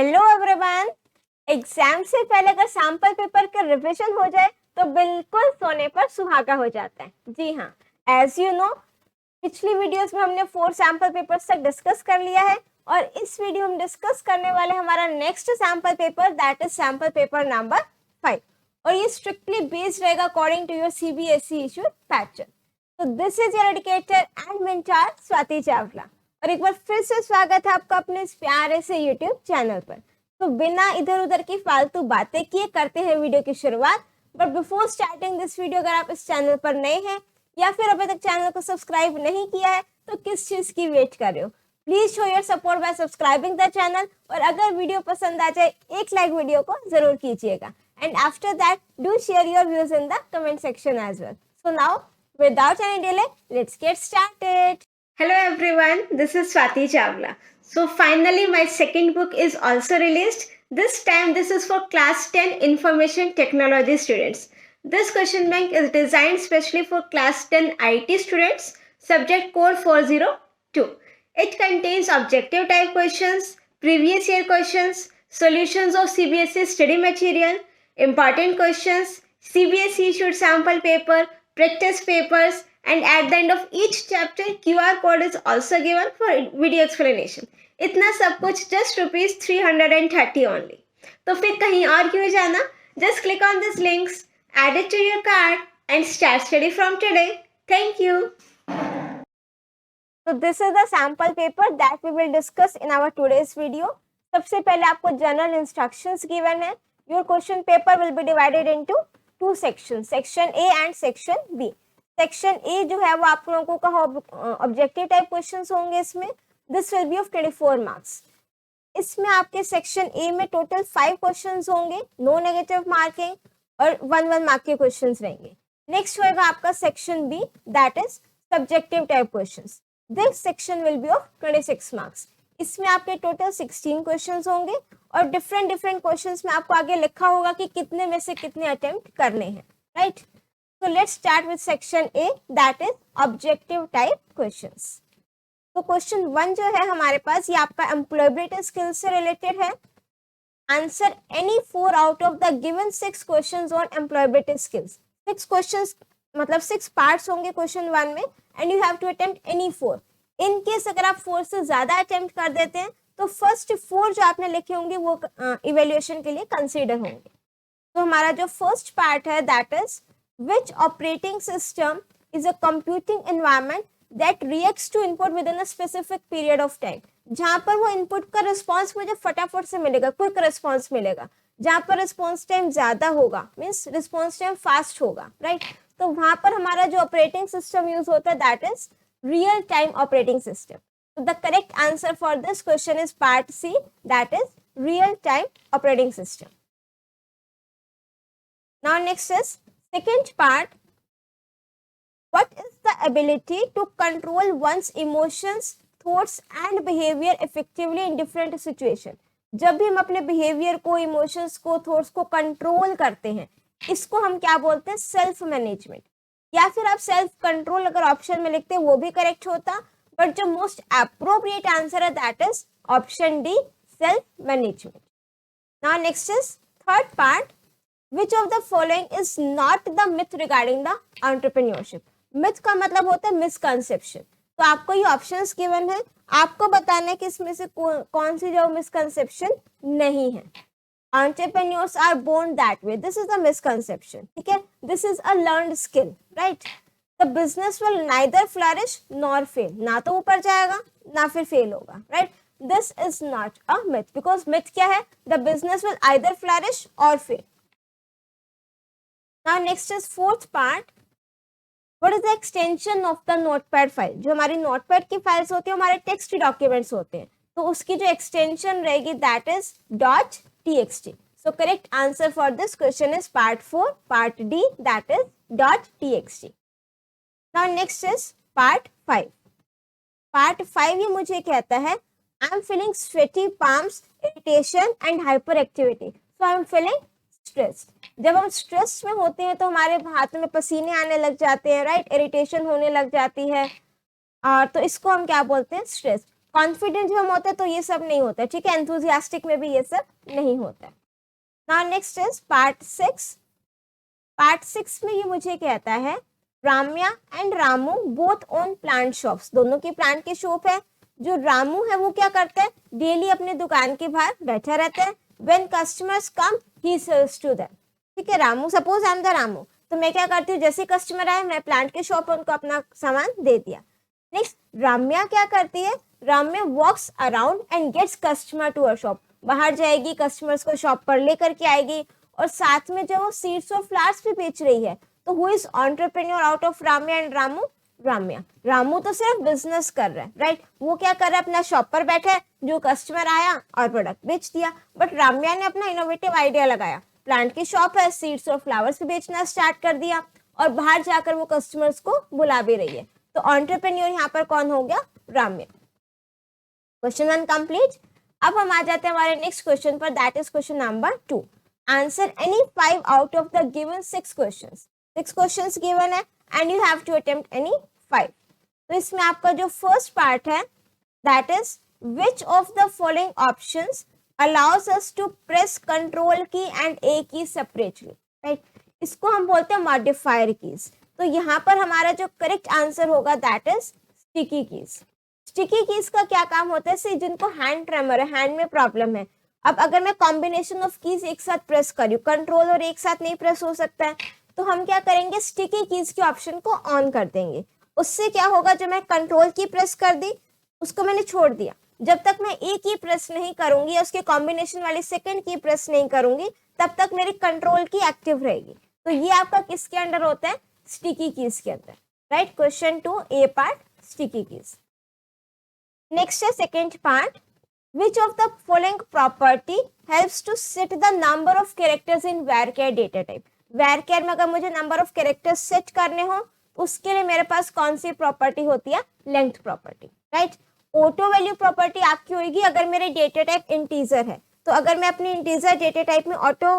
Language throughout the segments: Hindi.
Hello everyone. एग्जाम से पहले अगर सैम्पल पेपर का रिवीजन हो जाए तो बिल्कुल सोने पर सुहागा हो जाता है। जी हाँ, एज यू नो पिछली वीडियोस में हमने 4 सैम्पल पेपर्स तक डिस्कस कर लिया है और इस वीडियो में डिस्कस करने वाले हमारा next sample paper that is sample paper number 5 और ये स्ट्रिक्टली बेस्ड रहेगा according to your CBSE issued pattern. तो this is your educator and mentor Swati Chawla और एक बार फिर से स्वागत है आपका अपने इस प्यारे से यूट्यूब चैनल पर। तो बिना इधर उधर की फालतू बातें किए करते हैं वीडियो की शुरुआत। But before starting this video, अगर आप इस चैनल पर नए हैं या फिर अभी तक चैनल को सब्सक्राइब नहीं किया है तो किस चीज की वेट कर रहे हो? Please show your support bye subscribing the channel और अगर वीडियो पसंद आ जाए एक लाइक वीडियो को जरूर कीजिएगा and after that do share your views in the comment section as well. So now without any delay, let's get started. Hello everyone, this is Swati Chawla. So finally my second book is also released. This time this is for class 10 information technology students. This question bank is designed specially for class 10 IT students, subject code 402. It contains objective type questions, previous year questions, solutions of CBSE study material, important questions, CBSE issued sample paper, practice papers, and at the end of each chapter QR code is also given for video explanation. इतना सब कुछ just ₹330 only. तो फिर कहीं और क्यों जाना? Just click on these links, add it to your cart and start study from today. Thank you. So this is the sample paper that we will discuss in our today's video. सबसे पहले आपको general instructions given है. Your question paper will be divided into 2 sections, section A and section B. Section A जो है वो आप लोगों का ऑब्जेक्टिव टाइप क्वेश्चंस होंगे इसमें. This will be of 24 marks. इसमें आपके सेक्शन ए में टोटल 5 क्वेश्चंस होंगे, नो नेगेटिव मार्किंग और 1 मार्क के क्वेश्चंस रहेंगे. नेक्स्ट होगा आपका section B that is subjective type questions. This section will be of 26 marks. इसमें आपके टोटल 16 क्वेश्चंस होंगे और डिफरेंट क्वेश्चंस में आपको आगे लिखा होगा कि कितने में से कितने अटेम्प्ट करने हैं, right? So let's start with section A that is objective type questions. तो क्वेश्चन 1 जो है हमारे पास ये आपका एम्प्लॉयबिलिटी स्किल से रिलेटेड है. Answer any 4 out of the given 6 questions on employability skills. 6 questions मतलब 6 पार्ट्स होंगे क्वेश्चन 1 में and you have to attempt any 4. In case अगर आप 4 से ज्यादा अटेम्प्ट कर देते हैं तो फर्स्ट 4 जो आपने लिखे होंगे वो इवेल्युएशन के लिए कंसीडर होंगे. तो हमारा जो फर्स्ट पार्ट है that is which operating system is a computing environment that reacts to input within a specific period of time. जहाँ पर वो इनपुट का रिस्पॉन्स मुझे फटाफट से मिलेगा, क्विक रिस्पॉन्स मिलेगा. जहाँ पर रिस्पॉन्स टाइम ज्यादा होगा मीन्स रिस्पॉन्स टाइम फास्ट होगा, राइट? तो वहां पर हमारा जो ऑपरेटिंग सिस्टम यूज होता है that is real time operating system. तो the correct answer for this question is part C that is real time operating system. Now next is second part, what is the ability to control one's emotions, thoughts and behavior effectively in different situation. जब भी हम अपने behavior को, emotions को, thoughts को control करते हैं इसको हम क्या बोलते हैं? Self management. या फिर आप सेल्फ कंट्रोल अगर ऑप्शन में लिखते हैं वो भी करेक्ट होता, बट जो मोस्ट अप्रोप्रिएट आंसर है that is option D, self management. Now next is third part, Which of the following is not the myth regarding the entrepreneurship? Myth का मतलब होता है misconception. तो आपको ये options given है, आपको बताना है कि इसमें से कौन सी जो misconception नहीं है. Entrepreneurs are born that way. This is the misconception. ठीक है? This is a learned skill, right? The business will neither flourish nor fail. ना तो ऊपर जाएगा ना फिर fail होगा, right? This is not a myth because myth क्या है? The business will either flourish or fail. Now next is fourth part. What is the extension of the notepad file? जो हमारी notepad की files होती है हमारे text documents होते हैं तो उसकी जो extension रहेगी that is .txt. So correct answer for this question is part 4, part D that is .txt. Now next is part 5. Part 5 ये मुझे कहता है I am feeling sweaty palms, irritation and hyperactivity. So I am feeling stress. जब हम स्ट्रेस में होते हैं तो हमारे हाथ में पसीने आने लग जाते हैं, राइट? इरिटेशन होने लग जाती है और तो इसको हम क्या बोलते हैं? स्ट्रेस. कॉन्फिडेंट जब हम होते हैं तो ये सब नहीं होता है, ठीक है, एंथुजियास्टिक में भी ये सब नहीं होता है। Now next is part 6। Part 6 में ये मुझे कहता है Ramya and Ramu both own plant shops, दोनों की प्लांट की शॉप है। जो रामू है वो क्या करता है, डेली अपने दुकान के बाहर बैठा रहता है। When customers come he sells to them, ठीक है, Ramu, suppose I am the Ramu, तो मैं क्या करती हूँ, जैसे कस्टमर आए मैं प्लांट के शॉप पर उनको अपना सामान दे दिया। नेक्स्ट राम्या क्या करती है, Ramya walks around and gets customer to her shop, बाहर जाएगी, कस्टमर्स को शॉप पर लेकर के आएगी, और साथ में जब वो सीड्स और फ्लावर्स भी बेच रही है, तो who is entrepreneur out of Ramya and Ramu, Ramya. Ramu तो सिर्फ बिजनेस कर रहा है, राइट, वो क्या कर रहा है, अपना शॉप पर बैठा है, जो कस्टमर आया और प्रोडक्ट बेच दिया। बट राम्या ने अपना इनोवेटिव आइडिया लगाया, प्लांट की शॉप है, सीड्स और फ्लावर्स भी बेचना स्टार्ट कर दिया, और बाहर जाकर वो कस्टमर्स को बुला भी रही है। तो एंटरप्रेन्योर यहाँ पर कौन हो गया, राम्या। Question 1 complete. अब हम आ जाते हैं हमारे नेक्स्ट क्वेश्चन पर, that is question number 2। Answer any 5 out of the given 6 questions. 6 questions given है and you have to attempt any 5। तो इसमें आपका जो फर्स्ट पार्ट है that is which of the following options allows us to press control key and A key separately, right, इसको हम बोलते हैं मॉडिफायर कीज। तो यहाँ पर हमारा जो करेक्ट आंसर होगा that is sticky keys. Sticky keys का क्या काम होता है, जिनको हैंड ट्रेमर है, हैंड में प्रॉब्लम है, अब अगर मैं कॉम्बिनेशन ऑफ कीज एक साथ प्रेस करूँ, कंट्रोल और एक साथ नहीं प्रेस हो सकता है, तो हम क्या करेंगे, स्टिकी कीज के ऑप्शन को ऑन कर देंगे। उससे क्या होगा, जब मैं कंट्रोल की प्रेस कर दी, उसको मैंने छोड़ दिया, जब तक मैं ए की प्रेस नहीं करूंगी या उसके कॉम्बिनेशन वाली सेकंड की प्रेस नहीं करूंगी, तब तक मेरी कंट्रोल की एक्टिव रहेगी। तो ये आपका किसके अंडर होता है, स्टिकी कीज के अंदर, राइट। क्वेश्चन 2 ए पार्ट, स्टिकी कीज। नेक्स्ट है second part, which of the following property helps to set the number of characters in varchar data type। varchar में अगर मुझे number of characters set करने हो, उसके लिए मेरे पास कौन सी प्रॉपर्टी होती है, length property, right. Auto value property आपकी होगी अगर मेरे डेटा टाइप इंटीजर है, तो अगर मैं अपनी इंटीजर डेटा टाइप में ऑटो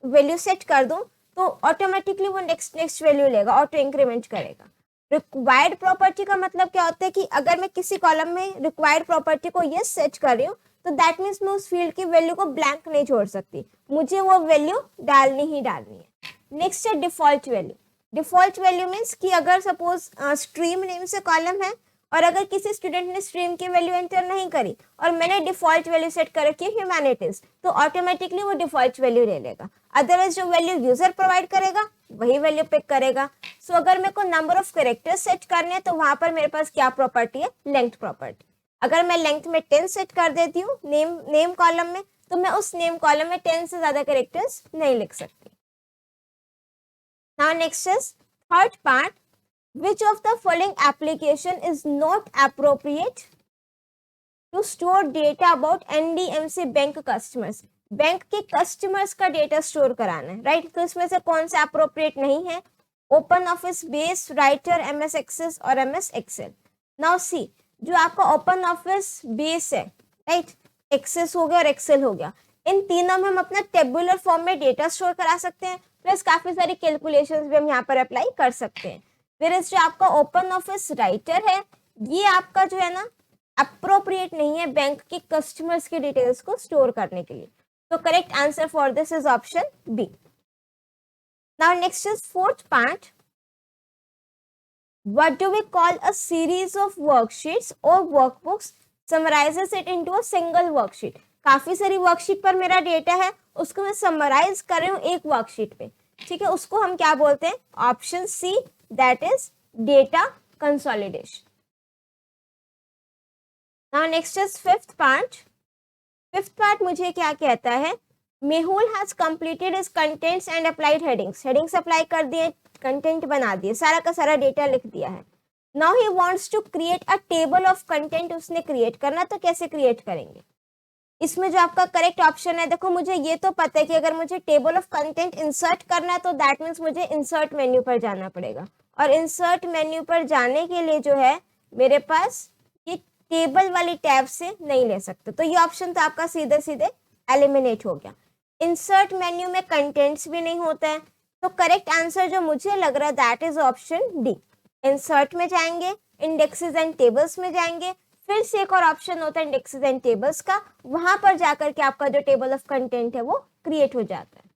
वैल्यू सेट कर दूं, तो ऑटोमेटिकली वो नेक्स्ट वैल्यू लेगा, ऑटो इंक्रीमेंट करेगा। रिक्वायर्ड प्रॉपर्टी का मतलब क्या होता है कि अगर मैं किसी कॉलम में रिक्वायर्ड प्रॉपर्टी को यस सेट कर रही हूँ, तो दैट मीन्स मैं उस फील्ड की वैल्यू को ब्लैंक नहीं छोड़ सकती, मुझे वो वैल्यू डालनी ही डालनी है। नेक्स्ट है default value. Default value means कि अगर सपोज स्ट्रीम नेम से कॉलम है और अगर किसी स्टूडेंट ने स्ट्रीम की वैल्यू एंटर नहीं करी और मैंने डिफॉल्ट वैल्यू सेट कर रखी है ह्यूमैनिटीज, तो ऑटोमेटिकली वो डिफॉल्ट वैल्यू ले लेगा। अदरवाइज जो वैल्यू यूजर प्रोवाइड करेगा वही वैल्यू पिक करेगा। सो अगर मेरे को नंबर ऑफ कैरेक्टर्स सेट करने हैं, तो वहां पर मेरे पास क्या प्रॉपर्टी है, लेंथ प्रॉपर्टी। अगर मैं लेंथ में 10 सेट कर देती हूँ नेम कॉलम में, तो मैं उस नेम कॉलम में 10 से ज्यादा कैरेक्टर्स नहीं लिख सकती। Now next is third part, which of the following application is not appropriate to store data about NDMC bank customers। Bank के कस्टमर्स का डेटा स्टोर कराना है, राइट। तो इसमें से कौन सा अप्रोप्रिएट नहीं है, Open Office Base, Writer, MS Access और MS एक्सेल। नाउ सी, जो आपका ओपन ऑफिस बेस है, राइट, एक्सेस हो गया और एक्सेल हो गया, इन तीनों में हम अपना टेबुलर फॉर्म में डेटा स्टोर करा सकते हैं, प्लस काफी सारी कैलकुलेशंस भी हम यहाँ पर अप्लाई कर सकते हैं। फिर जो आपका ओपन ऑफिस राइटर है, ये आपका जो है ना अप्रोप्रिएट नहीं है बैंक के कस्टमर्स के डिटेल्स को स्टोर करने के लिए। तो correct answer for this is option B. Now next is fourth part, what do we call a series of worksheets और workbooks summarises it into a single worksheet. काफी सारी वर्कशीट पर मेरा डेटा है, उसको मैं समराइज कर रही हूँ एक वर्कशीट पे, ठीक है, उसको हम क्या बोलते हैं, option C, that is data consolidation. Now next is fifth part. Fifth part मुझे क्या कहता है, Mehul has completed his contents and applied headings। headings apply कर दिए, content बना दिए, सारा का सारा डेटा लिख दिया है। Now he wants to create a table of content, उसने create करना, तो कैसे create करेंगे। इसमें जो आपका करेक्ट ऑप्शन है, देखो मुझे ये तो पता है कि अगर मुझे टेबल ऑफ कंटेंट इंसर्ट करना है, तो दैट मीन्स मुझे इंसर्ट मेन्यू पर जाना पड़ेगा, और इंसर्ट मेन्यू पर जाने के लिए जो है मेरे पास ये टेबल वाली टैब से नहीं ले सकते, तो ये ऑप्शन तो आपका सीधे सीधे एलिमिनेट हो गया। इंसर्ट मेन्यू में कंटेंट्स भी नहीं होता है, तो करेक्ट आंसर जो मुझे लग रहा है that is option D. Insert में जाएंगे, इंडेक्सेस एंड टेबल्स में जाएंगे, फिर से एक और ऑप्शन होता है इंडेक्सेस एंड टेबल्स का, वहां पर जाकर के आपका जो टेबल ऑफ कंटेंट है वो क्रिएट हो जाता है।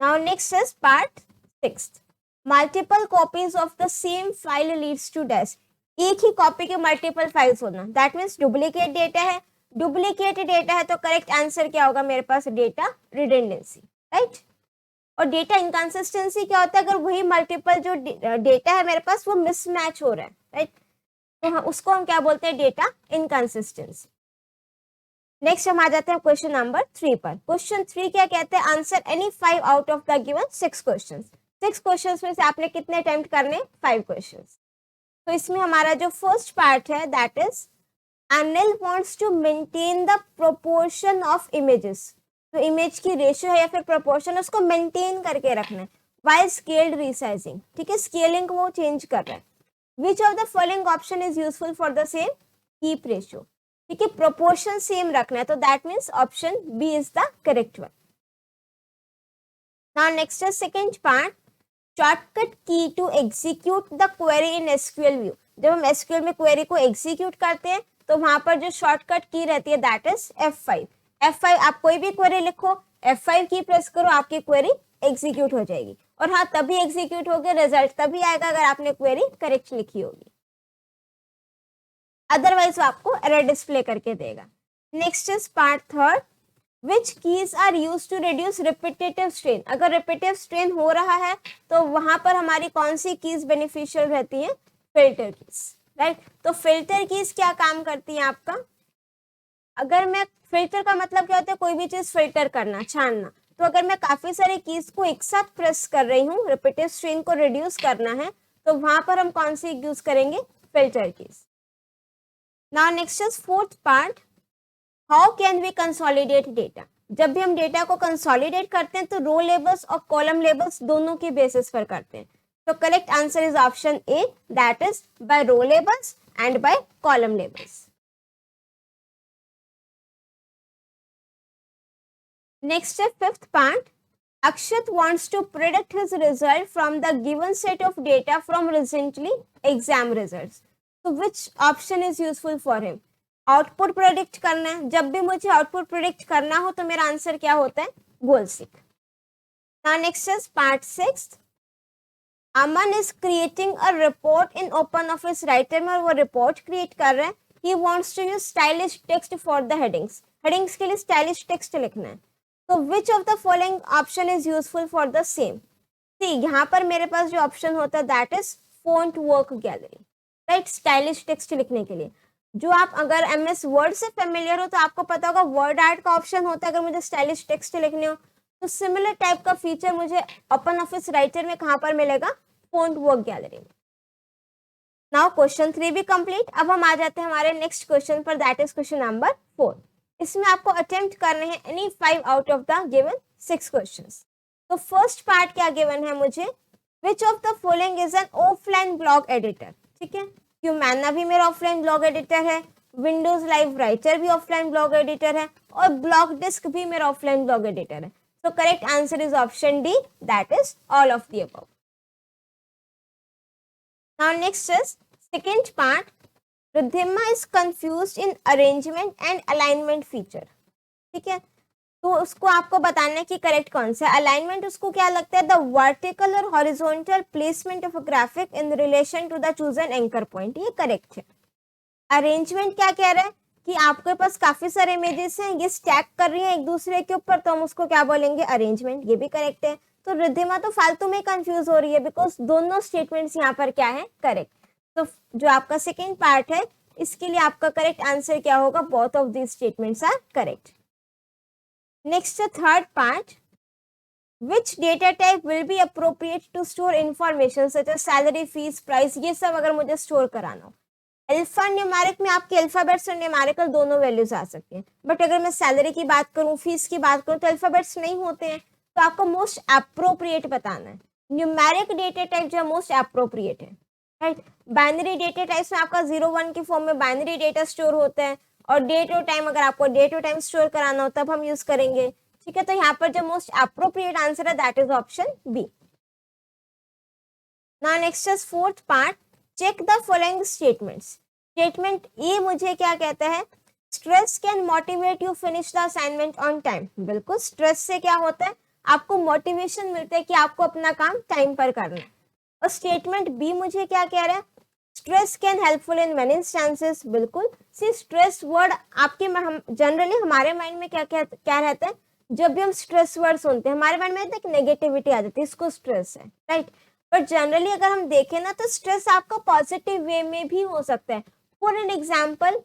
Now next is part 6, multiple copies of the same file leads to dash. एक ही कॉपी के मल्टीपल फाइल्स होना, दैट मीन्स डुप्लीकेट डेटा है। डुप्लीकेट डेटा है तो करेक्ट आंसर क्या होगा मेरे पास, डेटा रिडंडेंसी, राइट। और डेटा इनकंसिस्टेंसी क्या होता है, अगर वही मल्टीपल जो डेटा है मेरे पास वो मिसमैच हो रहा है, राइट, तो उसको हम क्या बोलते हैं, डेटा इनकंसिस्टेंसी। नेक्स्ट हम आ जाते हैं क्वेश्चन नंबर 3 पर। क्वेश्चन 3 क्या कहते हैं, answer any 5 out of the given 6 questions. 6 questions में से आपने कितने अटेम्प्ट करने, 5 क्वेश्चंस। तो इसमें हमारा जो फर्स्ट पार्ट है that is Anil wants to maintain the proportion of images. तो इमेज की रेशियो है या फिर प्रोपोर्शन, उसको मेंटेन करके रखना है वाइल स्केल्ड रीसाइजिंग, ठीक है, स्केलिंग को वो चेंज कर रहा है। Which of the following option is useful for the same, keep ratio, ठीक है, प्रोपोर्शन सेम रखना है, तो that means option B is the correct one. Now next is second part, shortcut key to execute the query in SQL view. जब हम एसक्यूएल में क्वेरी को एग्जीक्यूट करते हैं तो वहां पर जो शॉर्टकट की रहती है दैट इज F5। F5 आप कोई भी क्वेरी लिखो, F5 की प्रेस करो, आपकी क्वेरी एग्जीक्यूट हो जाएगी। और हाँ, तभी एग्जीक्यूट होगी, रिजल्ट तभी आएगा अगर आपने क्वेरी करेक्ट लिखी होगी, अदरवाइज वो आपको एरर डिस्प्ले करके देगा। Next is part third, which keys are use to reduce repetitive strain. अगर रिपीटेटिव स्ट्रेन हो रहा है तो वहां पर हमारी कौन सी कीज बेनिफिशियल रहती है, फिल्टर कीज, राइट। तो फिल्टर कीज क्या काम करती है आपका, अगर मैं फिल्टर का मतलब क्या होता है, कोई भी चीज फिल्टर करना, छानना। तो अगर मैं काफी सारे कीज को एक साथ प्रेस कर रही हूँ, रिपीटेटिव स्ट्रेन को रिड्यूस करना है, तो वहां पर हम कौन सी यूज करेंगे, filter keys. Now next is fourth part, how can we consolidate data. जब भी हम डेटा को कंसोलिडेट करते हैं तो रो लेबल्स और कॉलम लेबल्स दोनों के बेसिस पर करते हैं। तो correct answer is option A, that is by row labels and by column labels. Next है fifth part, Akshat wants to predict his result from the given set of data from recently exam results. So which option is useful for him? Output predict करना है, जब भी मुझे आउटपुट प्रेडिक्ट करना हो तो मेरा आंसर क्या होता है, goal seek. Now next is part 6, Aman is creating a report in open office writer में, और वो रिपोर्ट क्रिएट कर रहे हैं। He wants to use stylish text for the headings. Headings के लिए स्टाइलिश टेक्स्ट लिखना है। तो which of the following option is useful for the same. See, यहाँ पर मेरे पास जो ऑप्शन होता है that is font work gallery, right, stylish text लिखने के लिए। जो आप अगर MS वर्ड से फेमिलियर हो तो आपको पता होगा वर्ड आर्ट का ऑप्शन होता है अगर मुझे स्टाइलिश टेक्स्ट लिखने हो। तो सिमिलर टाइप का फीचर मुझे ओपन ऑफिस राइटर में कहाँ पर मिलेगा, फॉन्ट वर्क गैलरी में। नाउ क्वेश्चन 3 भी कंप्लीट। अब हम आ जाते हैं हमारे नेक्स्ट क्वेश्चन पर, दैट इज क्वेश्चन नंबर 4। इसमें आपको अटेम्प्ट करने हैं any 5 out of the given 6 questions. तो फर्स्ट पार्ट क्या गिवन है मुझे, विच of the following is an offline blog editor. ठीक है, ह्यूमैना भी मेरा ऑफलाइन ब्लॉग एडिटर है, विंडोज लाइव राइटर भी ऑफलाइन ब्लॉग एडिटर है, और ब्लॉग डिस्क भी मेरा ऑफलाइन ब्लॉग एडिटर है। So correct answer is option D, that is all of the above. Now next is second part. Riddhima is confused in arrangement and alignment feature. ठीक है, तो उसको आपको बताना है कि करेक्ट कौन सा है। अलाइनमेंट उसको क्या लगता है, द वर्टिकल और horizontal placement of a graphic in relation to the chosen anchor point, ये करेक्ट है। अरेंजमेंट क्या कह रहा है कि आपके पास काफी सारे इमेजेस हैं, ये स्टैक कर रही हैं एक दूसरे के ऊपर, तो हम उसको क्या बोलेंगे, अरेंजमेंट, ये भी करेक्ट है। तो रिद्धिमा तो फालतू में कंफ्यूज हो रही है बिकॉज दोनों स्टेटमेंट्स यहाँ पर क्या है, करेक्ट। तो जो आपका सेकेंड पार्ट है इसके लिए आपका करेक्ट आंसर क्या होगा, both of these statements are correct. Next third part, which data type will be appropriate to store information such as salary, fees, price, ये सब अगर मुझे स्टोर कराना हो। अल्फा न्यूमेरिक में आपके अल्फाबेट्स और न्यूमेरिकल दोनों वैल्यूज आ सकते हैं, बट अगर मैं सैलरी की बात करूं, फीस की बात करूं, तो अल्फाबेट्स नहीं होते हैं। तो आपको मोस्ट अप्रोप्रिएट बताना है। न्यूमेरिक डेटा टाइप जो है मोस्ट अप्रोप्रिएट है, राइट। बाइनरी डेटा टाइप्स में आपका 0-1 की फॉर्म में बाइनरी डेटा स्टोर होता है, और डेट और टाइम, अगर आपको डेट और टाइम स्टोर कराना हो तब हम यूज करेंगे। ठीक है, तो यहाँ पर जो मोस्ट अप्रोप्रिएट आंसर है that is option B. Now next is fourth part, check the following statements. Statement A मुझे क्या कहता है, stress can motivate you finish the assignment on time. बिल्कुल, स्ट्रेस से क्या होता है, आपको मोटिवेशन मिलता है कि आपको अपना काम टाइम पर करना है। और स्टेटमेंट बी मुझे क्या कह रहा है, stress can helpful in many instances. बिल्कुल, सी स्ट्रेस वर्ड आपके जनरली हमारे माइंड में क्या रहता है, जब भी हम स्ट्रेस वर्ड सुनते हैं हमारे माइंड में एक नेगेटिविटी आ जाती है, इसको स्ट्रेस है, राइट। बट जनरली अगर हम देखें ना तो स्ट्रेस आपका पॉजिटिव वे में भी हो सकता है। फॉर एन एग्जाम्पल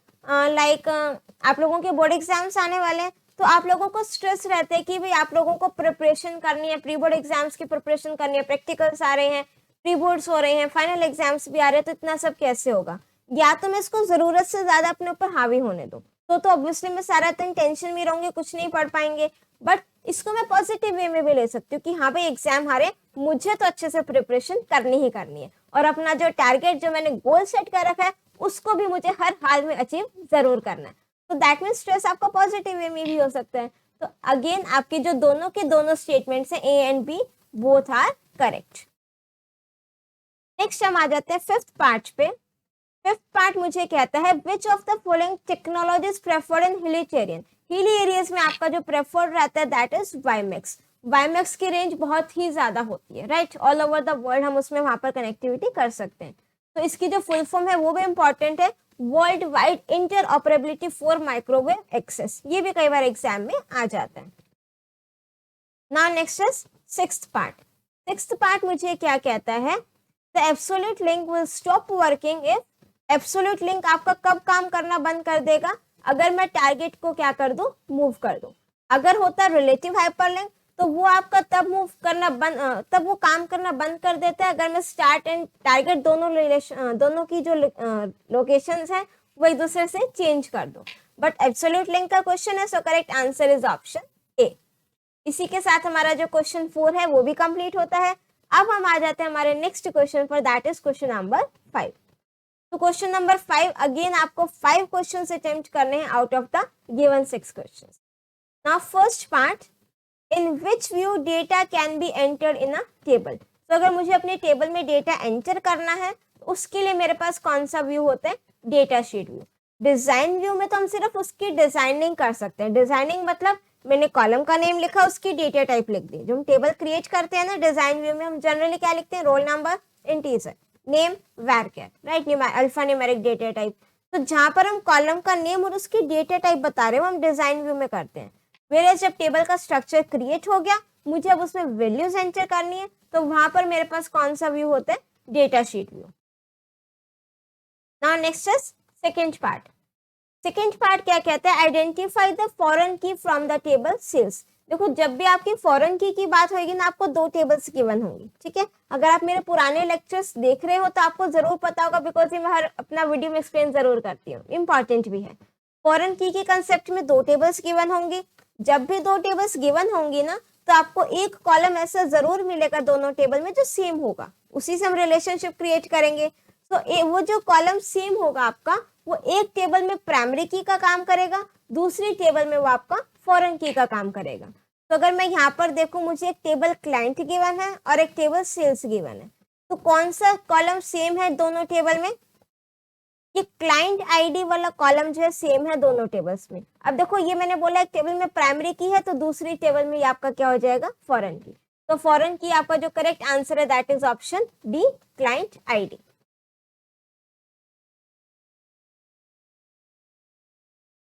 लाइक आप लोगों के बोर्ड एग्जाम्स आने वाले हैं, तो आप लोगों को स्ट्रेस रहता है कि भाई आप लोगों को प्रिपरेशन करनी है, प्री बोर्ड एग्जाम्स की प्रिपरेशन करनी है, प्रैक्टिकल्स आ रहे हैं, प्री बोर्ड्स हो रहे हैं, फाइनल एग्जाम्स भी आ रहे हैं, तो इतना सब कैसे होगा, या तो मैं इसको जरूरत से ज्यादा अपने ऊपर हावी होने दूं, तो ऑब्वियसली मैं सारा दिन टेंशन में रहूंगी, कुछ नहीं पढ़ पाएंगे। बट इसको मैं पॉजिटिव वे में भी ले सकती हूँ कि हाँ भाई एग्जाम हारे, मुझे तो अच्छे से प्रिपरेशन करनी ही करनी है, और अपना जो टारगेट, जो मैंने गोल सेट कर रखा है, उसको भी मुझे हर हाल में अचीव जरूर करना है। तो दैट मीन स्ट्रेस आपका पॉजिटिव वे में भी हो सकता है। तो अगेन आपके जो दोनों के दोनों स्टेटमेंट्स हैं, A and B, both are correct. Next हम आ जाते हैं फिफ्थ पार्ट पे। फिफ्थ पार्ट मुझे कहता है, which of the following technologies preferred in hilly terrain. Hilly areas में आपका जो प्रेफर्ड रहता है दैट इज वाईमैक्स। वाईमैक्स की रेंज बहुत ही ज्यादा होती है, right. All over the world हम उसमें वहां पर कनेक्टिविटी कर सकते हैं। तो इसकी जो फुल फॉर्म है वो भी इंपॉर्टेंट है, world wide interoperability for microwave access. ये भी कई बार एग्जाम में आ जाता है। Now next is sixth part. Sixth part मुझे क्या कहता है, the absolute link will stop working if. Absolute link आपका कब काम करना बंद कर देगा, अगर मैं टारगेट को क्या कर दूं, मूव कर दूं। अगर होता रिलेटिव हाइपरलिंक तो वो आपका तब मूव करना बंद, तब वो काम करना बंद कर देता है अगर मैं स्टार्ट एंड टारगेट दोनों की जो लोकेशंस है वो एक दूसरे से चेंज कर दो। बट एब्सोल्यूट लिंक का क्वेश्चन है, so correct answer is option ए। इसी के साथ हमारा जो क्वेश्चन 4 है वो भी कंप्लीट होता है। अब हम आ जाते हैं हमारे नेक्स्ट क्वेश्चन पर, दैट इज क्वेश्चन नंबर 5। तो क्वेश्चन नंबर 5 अगेन आपको 5 क्वेश्चन अटेम्प्ट करने हैं out of the given 6 question. Now first part, in which view data can be entered in a table. तो अगर मुझे अपने टेबल में डेटा एंटर करना है तो उसके लिए मेरे पास कौन सा व्यू होता है, data sheet view. Design view में तो हम सिर्फ उसकी डिजाइनिंग कर सकते हैं। डिजाइनिंग मतलब मैंने कॉलम का नेम लिखा, उसकी डेटा टाइप लिख दी। जो हम टेबल क्रिएट करते हैं ना डिजाइन व्यू में, हम जनरली क्या लिखते हैं, roll number, integer, name, varchar, right, alpha numeric data type. तो जहां पर हम कॉलम का नेम और उसकी डेटा टाइप बता रहे हो हम डिजाइन व्यू में करते हैं। वेयर जब टेबल का स्ट्रक्चर क्रिएट हो गया, मुझे अब उसमें वैल्यूज एंटर करनी है, तो वहां पर मेरे पास कौन सा व्यू होता है, data sheet view. Now next is second part. Second part क्या कहता है, आइडेंटिफाई द फॉरेन की फ्रॉम द टेबल सेल्स। देखो जब भी आपकी फॉरेन की बात होगी ना, आपको 2 टेबल्स गिवन होंगी, ठीक है। अगर आप मेरे पुराने लेक्चर्स देख रहे हो तो आपको जरूर पता होगा, बिकॉज मैं हर अपना वीडियो में एक्सप्लेन जरूर करती हूँ, इंपॉर्टेंट भी है। फॉरेन की के कंसेप्ट में 2 टेबल्स गिवन होंगी। जब भी 2 टेबल्स गिवन होंगी ना, तो आपको एक कॉलम ऐसा जरूर मिलेगा दोनों टेबल में जो सेम होगा, उसी से हम रिलेशनशिप क्रिएट करेंगे। तो वो जो कॉलम सेम होगा आपका, वो एक टेबल में प्राइमरी की का काम करेगा, दूसरी टेबल में वो आपका फॉरेन की का काम करेगा। तो अगर मैं यहाँ पर देखूं, मुझे एक टेबल क्लाइंट गिवन है और एक टेबल सेल्स गिवन है, तो कौन सा कॉलम सेम है दोनों टेबल में, ये क्लाइंट आईडी वाला कॉलम जो है सेम है दोनों टेबल्स में। अब देखो ये मैंने बोला एक टेबल में प्राइमरी की है, तो दूसरी टेबल में आपका क्या हो जाएगा, फॉरेन की। तो फॉरेन की आपका जो करेक्ट आंसर है that is option D, client ID.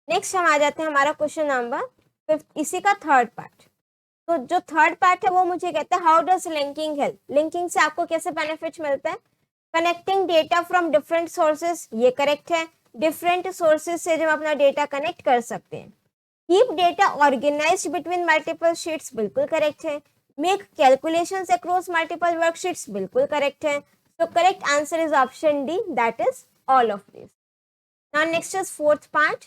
Next हम आ जाते हैं हमारा क्वेश्चन नंबर 5, इसी का थर्ड पार्ट। तो जो थर्ड पार्ट है वो मुझे कहता है, how does linking help. Linking से आपको कैसे बेनिफिट मिलता है, connecting data from different sources, ये करेक्ट है। डिफरेंट सोर्सेज से जब अपना डेटा कनेक्ट कर सकते हैं। Keep data organized between multiple sheets, बिल्कुल करेक्ट है। Make calculations across multiple worksheets, बिल्कुल करेक्ट है। तो correct answer is option D, that is all of this. Now next is fourth part,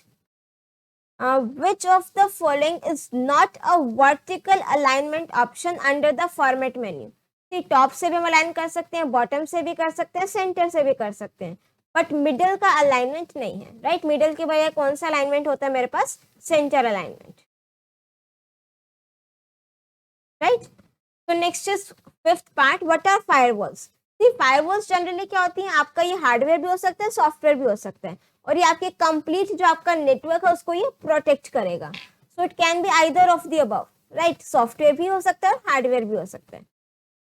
which of the following is not a vertical alignment option under the format menu। Top से भी हम अलाइन कर सकते हैं, बॉटम से भी कर सकते हैं, सेंटर से भी कर सकते हैं, बट मिडल का अलाइनमेंट नहीं है, राइट। मिडल के बजाय कौन सा अलाइनमेंट होता है मेरे पास, सेंटर अलाइनमेंट, राइट। तो next is fifth part, what are firewalls. Firewalls generally क्या होती है, आपका ये हार्डवेयर भी हो सकता है, सॉफ्टवेयर भी हो सकता है। और ये आपके कंप्लीट जो आपका नेटवर्क है उसको ये प्रोटेक्ट करेगा. So it can be either of the above, right. Software भी हो सकता है और हार्डवेयर भी हो सकता है.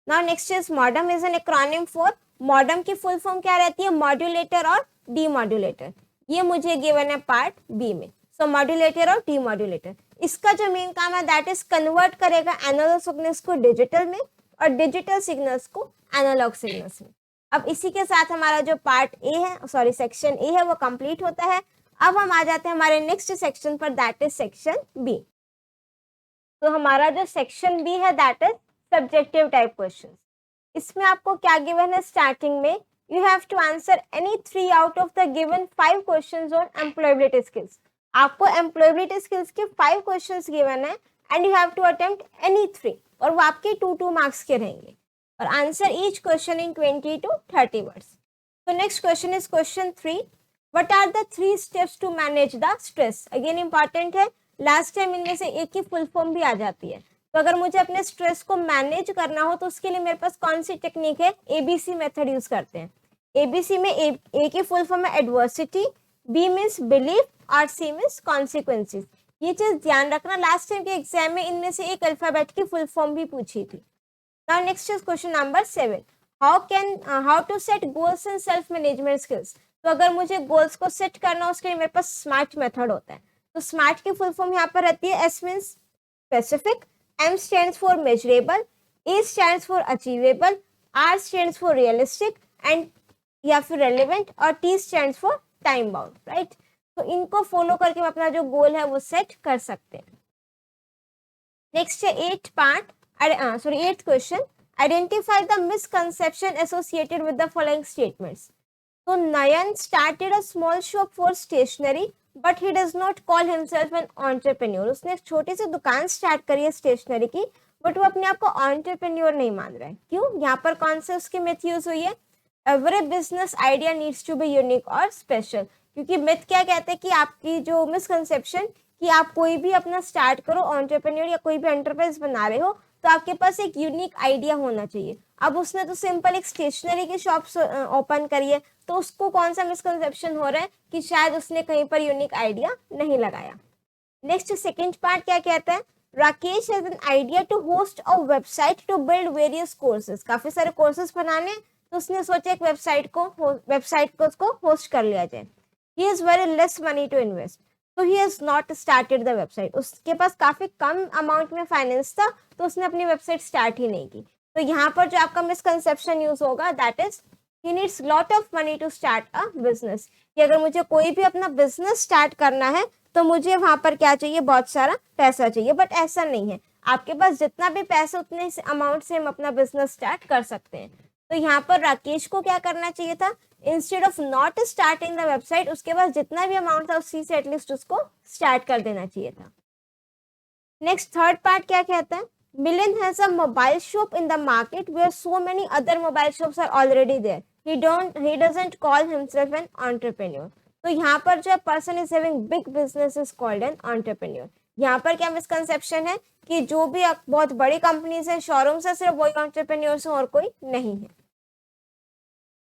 Now next is modem is an acronym for. Modem की फुल फॉर्म क्या रहती है? मॉड्यूलेटर और डीमॉड्यूलेटर. ये मुझे गिवन है पार्ट बी में. सो मॉड्यूलेटर और डीमॉड्यूलेटर, इसका जो मेन काम है दैट इज कन्वर्ट करेगा एनालॉग सिग्नल्स को डिजिटल में और डिजिटल सिग्नल्स को एनालॉग सिग्नल्स में. अब इसी के साथ हमारा जो पार्ट ए है, सॉरी सेक्शन ए है, वो कंप्लीट होता है. अब हम आ जाते हैं हमारे नेक्स्ट सेक्शन पर, दैट इज सेक्शन बी. तो हमारा जो सेक्शन बी है that is subjective type questions. इसमें आपको क्या गिवन है? स्टार्टिंग में you have to answer any 3 out of the given 5 questions on employability skills. आपको एम्प्लॉयबिलिटी स्किल्स के 5 क्वेश्चंस गिवन है and you have to attempt any 3, और वो आपके 2 मार्क्स के रहेंगे. और answer each question in 20 to 30 words. तो next question is question 3. What are the 3 steps to manage the stress? Again important है, लास्ट टाइम इनमें से एक की फुल फॉर्म भी आ जाती है. तो अगर मुझे अपने स्ट्रेस को मैनेज करना हो तो उसके लिए मेरे पास कौन सी टेक्निक है? एबीसी मेथड यूज करते हैं. एबीसी में ए की फुल फॉर्म है एडवर्सिटी, बी मीन्स बिलीफ और सी मीन्स कॉन्सिक्वेंसेस. ये चीज ध्यान रखना, लास्ट टाइम के एग्जाम में इनमें से एक अल्फाबेट की फुल फॉर्म भी पूछी थी. Now next is question number 7. How to set goals and self management skills. तो अगर मुझे गोल्स को सेट करना हो उसके लिए मेरे पास स्मार्ट मेथड होता है. तो स्मार्ट की फुल फॉर्म यहाँ पर रहती है. S means specific, M stands for measurable, A stands for achievable, R stands for realistic and या फिर रेलेवेंट, और T stands for time bound, right. तो इनको फॉलो करके हम अपना जो गोल है वो सेट कर सकते हैं. नेक्स्ट है 8th question. Identify the misconception associated with the following statements. तो Nayan started a small shop for stationery but he does not call himself an entrepreneur. उसने एक छोटी सी दुकान स्टार्ट करी है स्टेशनरी की, बट वो अपने आप को एंटरप्रेन्योर नहीं मान रहा है. क्यों? यहाँ पर कौन से उसकी मिथ यूज हुई है? Every business idea needs to be unique और स्पेशल. क्योंकि मिथ क्या कहते हैं कि आपकी जो मिसकंसेप्शन कि आप कोई भी अपना स्टार्ट करो एंटरप्रेन्योर या कोई भी एंटरप्राइज बना रहे हो तो आपके पास एक यूनिक आइडिया होना चाहिए. अब उसने तो सिंपल एक स्टेशनरी की शॉप ओपन करी है, तो उसको कौन सा मिसकंसेप्शन हो रहा है कि शायद उसने कहीं पर यूनिक आइडिया नहीं लगाया. नेक्स्ट सेकंड पार्ट क्या कहता है? Rakesh has an idea to host a website to build various courses. काफी सारे कोर्सेज बनाने, तो उसने सोचा एक वेबसाइट को उसको होस्ट कर लिया जाए. He has very less money to invest, तो he has not started the website. उसके पास काफी कम अमाउंट में फाइनेंस था, तो उसने अपनी वेबसाइट स्टार्ट ही नहीं की. तो यहाँ पर जो आपका मिसकंसेप्शन यूज होगा that is he needs lot of money to start a business. कि अगर मुझे कोई भी अपना बिजनेस स्टार्ट करना है तो मुझे वहां पर क्या चाहिए? बहुत सारा पैसा चाहिए. बट ऐसा नहीं है, आपके पास जितना भी पैसा उतने अमाउंट से हम अपना बिजनेस स्टार्ट कर सकते हैं. तो यहाँ पर राकेश को क्या करना चाहिए था? Instead of not starting the website, उसके पास जितना भी अमाउंट था उसी से एटलीस्ट उसको स्टार्ट कर देना चाहिए था. नेक्स्ट थर्ड पार्ट क्या कहता है? Milind has a mobile shop in the market where so many other mobile shops are already there. He doesn't call himself an entrepreneur. तो यहाँ पर जो person is having big business is called an entrepreneur. यहाँ पर क्या मिसकंसेप्शन है कि जो भी बहुत बड़ी कंपनीज है, शोरूम्स है, सिर्फ वही एंटरप्रेन्योर्स हैं और कोई नहीं है.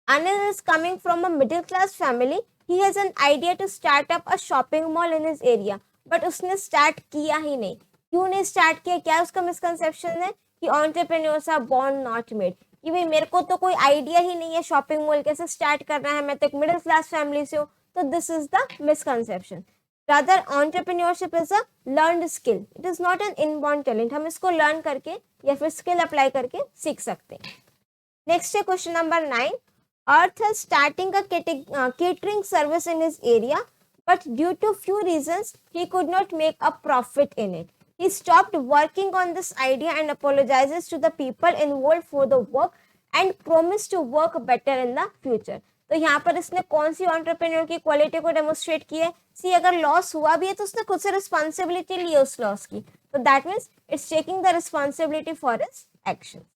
Anil is coming from a middle class family. He has an idea to start up a shopping mall in his area. But उसने स्टार्ट किया ही नहीं. क्यों नहीं स्टार्ट किया? क्या उसका मिसकंसेप्शन है कि entrepreneurs are born not made. कि भाई मेरे को तो कोई आइडिया ही नहीं है शॉपिंग मॉल कैसे स्टार्ट करना है, मैं तो एक मिडिल क्लास फैमिली से हूँ. तो this is the misconception. Rather entrepreneurship is a learned skill, it is not an inborn talent. हम इसको लर्न करके या फिर स्किल अप्लाई करके सीख सकते हैं. नेक्स्ट है question number 9. Earth is starting a catering service in his area, but due to few reasons, he could not make a profit in it. He stopped working on this idea and apologizes to the people involved for the work and promised to work better in the future. तो यहाँ पर इसने कौन सी एंटरप्रेन्योर की क्वालिटी को डेमोस्ट्रेट की है? सी अगर लॉस हुआ भी है तो उसने खुद से रिस्पॉन्सिबिलिटी ली उस लॉस की. तो that means it's taking the responsibility for its action.